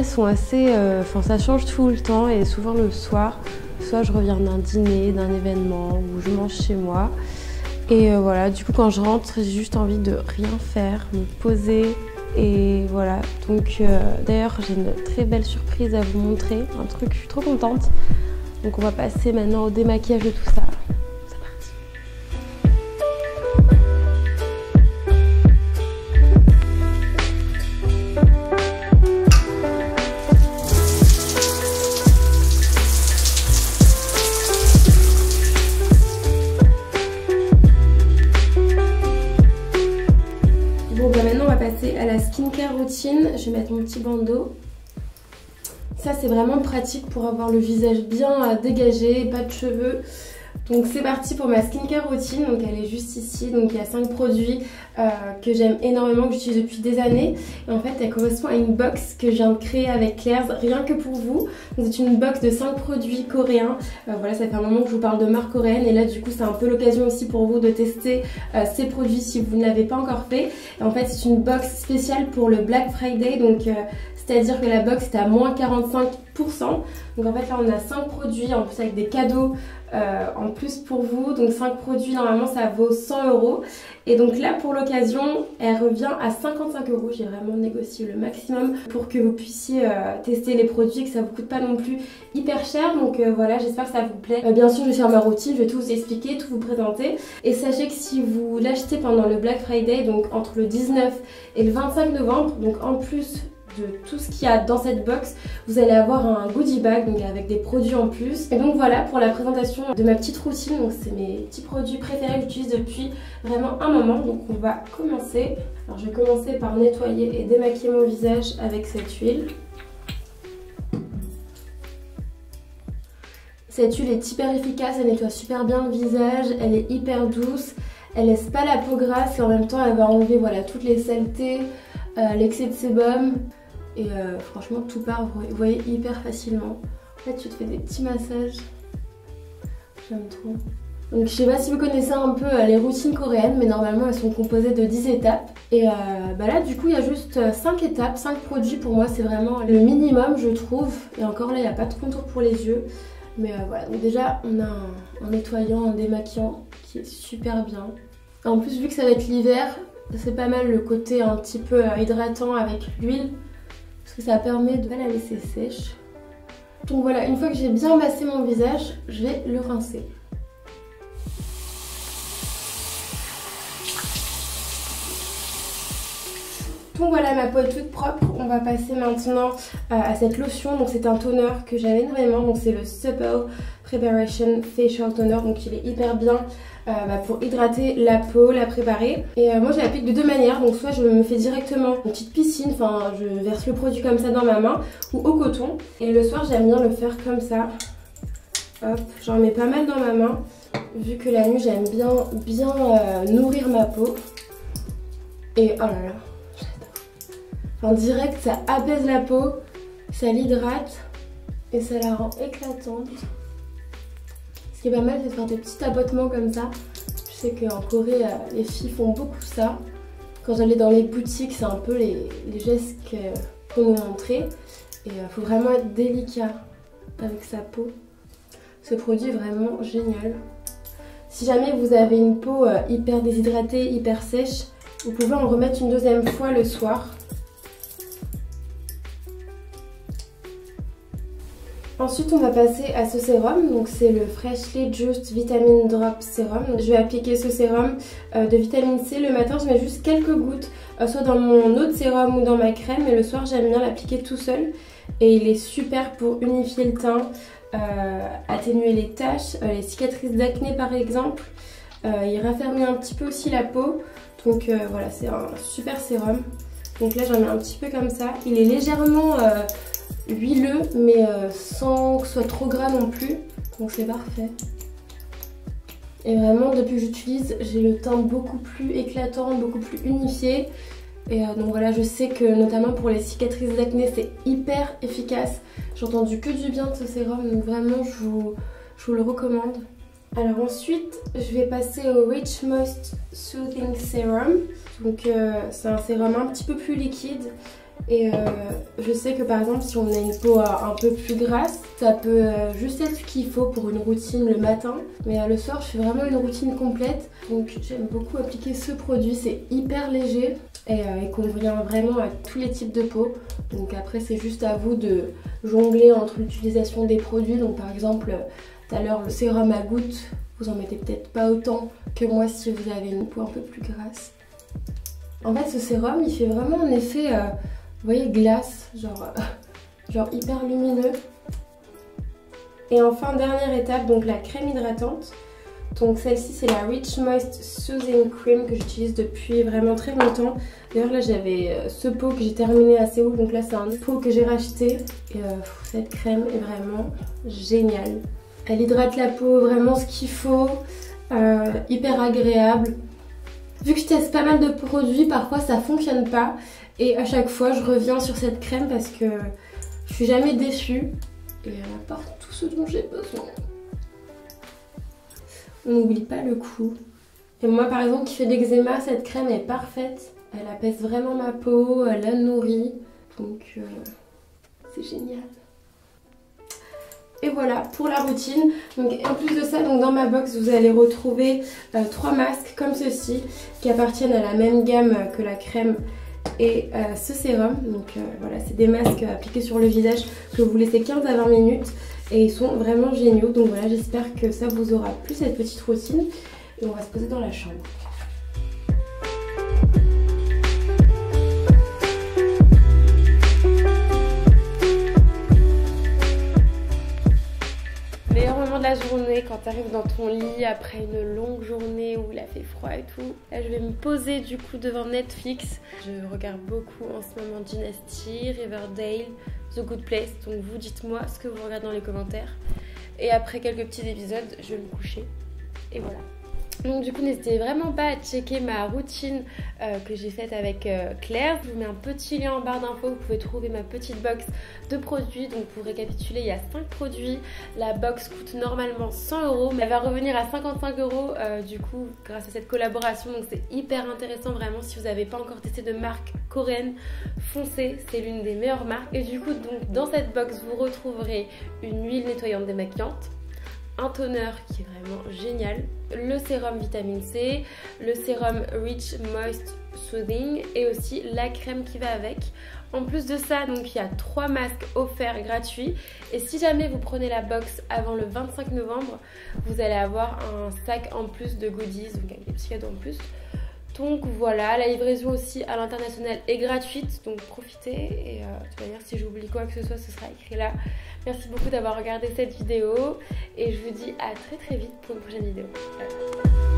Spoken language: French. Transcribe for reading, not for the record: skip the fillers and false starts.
sont assez... Enfin, ça change tout le temps et souvent le soir. Soit je reviens d'un dîner, d'un événement ou je mange chez moi. Et voilà, du coup quand je rentre, j'ai juste envie de rien faire, me poser. Et voilà, donc d'ailleurs j'ai une très belle surprise à vous montrer, un truc, je suis trop contente. Donc on va passer maintenant au démaquillage de tout ça. C'est parti. Bon bah maintenant on va passer à la skincare routine. Je vais mettre mon petit bandeau. Ça c'est vraiment pratique pour avoir le visage bien dégagé, pas de cheveux. Donc c'est parti pour ma skincare routine. Donc elle est juste ici. Donc il y a 5 produits que j'aime énormément, que j'utilise depuis des années. Et en fait elle correspond à une box que je viens de créer avec Claire's, rien que pour vous. C'est une box de 5 produits coréens. Voilà, ça fait un moment que je vous parle de marque coréenne. Et là du coup c'est un peu l'occasion aussi pour vous de tester ces produits si vous ne l'avez pas encore fait. Et en fait c'est une box spéciale pour le Black Friday. Donc c'est-à-dire que la box est à moins 45%. Donc en fait là on a 5 produits en plus avec des cadeaux en plus pour vous. Donc 5 produits, normalement ça vaut 100 €. Et donc là pour l'occasion elle revient à 55 €. J'ai vraiment négocié le maximum pour que vous puissiez tester les produits et que ça vous coûte pas non plus hyper cher. Donc voilà, j'espère que ça vous plaît. Bien sûr je vais faire ma routine, je vais tout vous expliquer, tout vous présenter. Et sachez que si vous l'achetez pendant le Black Friday, donc entre le 19 et le 25 novembre, donc en plus de tout ce qu'il y a dans cette box, vous allez avoir un goodie bag donc avec des produits en plus. Et donc voilà pour la présentation de ma petite routine. Donc c'est mes petits produits préférés que j'utilise depuis vraiment un moment. Donc on va commencer. Alors je vais commencer par nettoyer et démaquiller mon visage avec cette huile. Cette huile est hyper efficace, elle nettoie super bien le visage, elle est hyper douce, elle laisse pas la peau grasse et en même temps elle va enlever voilà toutes les saletés, l'excès de sébum. Et franchement tout part, vous voyez, hyper facilement. En fait tu te fais des petits massages, j'aime trop. Donc je sais pas si vous connaissez un peu les routines coréennes, mais normalement elles sont composées de 10 étapes. Et bah là du coup il y a juste 5 étapes, 5 produits. Pour moi c'est vraiment le minimum je trouve. Et encore là il n'y a pas de contour pour les yeux. Mais voilà, donc déjà on a un nettoyant, un démaquillant qui est super bien. En plus vu que ça va être l'hiver, c'est pas mal le côté un petit peu hydratant avec l'huile. Parce que ça permet de ne pas la laisser sèche. Donc voilà, une fois que j'ai bien massé mon visage, je vais le rincer. Donc voilà, ma peau est toute propre. On va passer maintenant à cette lotion. Donc c'est un toner que j'aime énormément. Donc c'est le Supple Preparation Facial Toner. Donc il est hyper bien pour hydrater la peau, la préparer. Et moi je l'applique de deux manières. Donc soit je me fais directement une petite piscine, enfin je verse le produit comme ça dans ma main ou au coton. Et le soir j'aime bien le faire comme ça. Hop, j'en mets pas mal dans ma main. Vu que la nuit j'aime bien nourrir ma peau. Et oh là là. En direct, ça apaise la peau, ça l'hydrate et ça la rend éclatante. Ce qui est pas mal, c'est de faire des petits tapotements comme ça. Je sais qu'en Corée, les filles font beaucoup ça. Quand j'allais dans les boutiques, c'est un peu les gestes qu'on nous montrait. Et il faut vraiment être délicat avec sa peau. Ce produit est vraiment génial. Si jamais vous avez une peau hyper déshydratée, hyper sèche, vous pouvez en remettre une deuxième fois le soir. Ensuite on va passer à ce sérum, donc c'est le Freshly Juiced Vitamin Drop Serum. Donc, je vais appliquer ce sérum de vitamine C le matin, je mets juste quelques gouttes, soit dans mon eau de sérum ou dans ma crème, et le soir j'aime bien l'appliquer tout seul. Et il est super pour unifier le teint, atténuer les taches, les cicatrices d'acné par exemple. Il raffermit un petit peu aussi la peau, donc voilà, c'est un super sérum. Donc là j'en mets un petit peu comme ça, il est légèrement huileux mais sans que ce soit trop gras non plus, donc c'est parfait. Et vraiment depuis que j'utilise j'ai le teint beaucoup plus éclatant, beaucoup plus unifié. Et donc voilà, je sais que notamment pour les cicatrices d'acné c'est hyper efficace. J'ai entendu que du bien de ce sérum, donc vraiment je vous le recommande. Alors ensuite je vais passer au Rich Moist Soothing Serum. Donc c'est un sérum un petit peu plus liquide. Et je sais que par exemple si on a une peau un peu plus grasse, ça peut juste être ce qu'il faut pour une routine le matin. Mais le soir je fais vraiment une routine complète. Donc j'aime beaucoup appliquer ce produit, c'est hyper léger et il convient vraiment à tous les types de peau. Donc après c'est juste à vous de jongler entre l'utilisation des produits. Donc par exemple tout à l'heure le sérum à gouttes, vous en mettez peut-être pas autant que moi si vous avez une peau un peu plus grasse. En fait ce sérum il fait vraiment un effet... vous voyez, glace, genre hyper lumineux. Et enfin, dernière étape, donc la crème hydratante. Donc celle-ci, c'est la Rich Moist Soothing Cream que j'utilise depuis vraiment très longtemps. D'ailleurs, là, j'avais ce pot que j'ai terminé à Séoul. Donc là, c'est un pot que j'ai racheté. Et cette crème est vraiment géniale. Elle hydrate la peau, vraiment ce qu'il faut. Hyper agréable. Vu que je teste pas mal de produits, parfois ça fonctionne pas. Et à chaque fois, je reviens sur cette crème parce que je suis jamais déçue. Et elle apporte tout ce dont j'ai besoin. On n'oublie pas le coup. Et moi, par exemple, qui fais de l'eczéma, cette crème est parfaite. Elle apaise vraiment ma peau, elle la nourrit. Donc, c'est génial. Et voilà pour la routine. Donc en plus de ça, donc dans ma box vous allez retrouver 3 masques comme ceci qui appartiennent à la même gamme que la crème et ce sérum. Donc voilà, c'est des masques appliqués sur le visage que vous laissez 15 à 20 minutes et ils sont vraiment géniaux. Donc voilà, j'espère que ça vous aura plu cette petite routine et on va se poser dans la chambre. De la journée quand tu arrives dans ton lit après une longue journée où il a fait froid et tout. Là je vais me poser du coup devant Netflix. Je regarde beaucoup en ce moment Dynasty, Riverdale, The Good Place. Donc vous dites-moi ce que vous regardez dans les commentaires. Et après quelques petits épisodes, je vais me coucher. Et voilà. Donc du coup n'hésitez vraiment pas à checker ma routine que j'ai faite avec Claire. Je vous mets un petit lien en barre d'infos, vous pouvez trouver ma petite box de produits. Donc pour récapituler, il y a 5 produits. La box coûte normalement 100 €, mais elle va revenir à 55 € du coup grâce à cette collaboration. Donc c'est hyper intéressant vraiment. Si vous n'avez pas encore testé de marque coréenne, foncez, c'est l'une des meilleures marques. Et du coup donc dans cette box vous retrouverez une huile nettoyante démaquillante, un toner qui est vraiment génial, le sérum vitamine C, le sérum Rich Moist Soothing et aussi la crème qui va avec. En plus de ça, donc il y a 3 masques offerts gratuits et si jamais vous prenez la box avant le 25 novembre, vous allez avoir un sac en plus de goodies, donc avec des petits cadeaux en plus. Donc voilà, la livraison aussi à l'international est gratuite, donc profitez et de toute manière si j'oublie quoi que ce soit, ce sera écrit là. Merci beaucoup d'avoir regardé cette vidéo et je vous dis à très vite pour une prochaine vidéo. Voilà.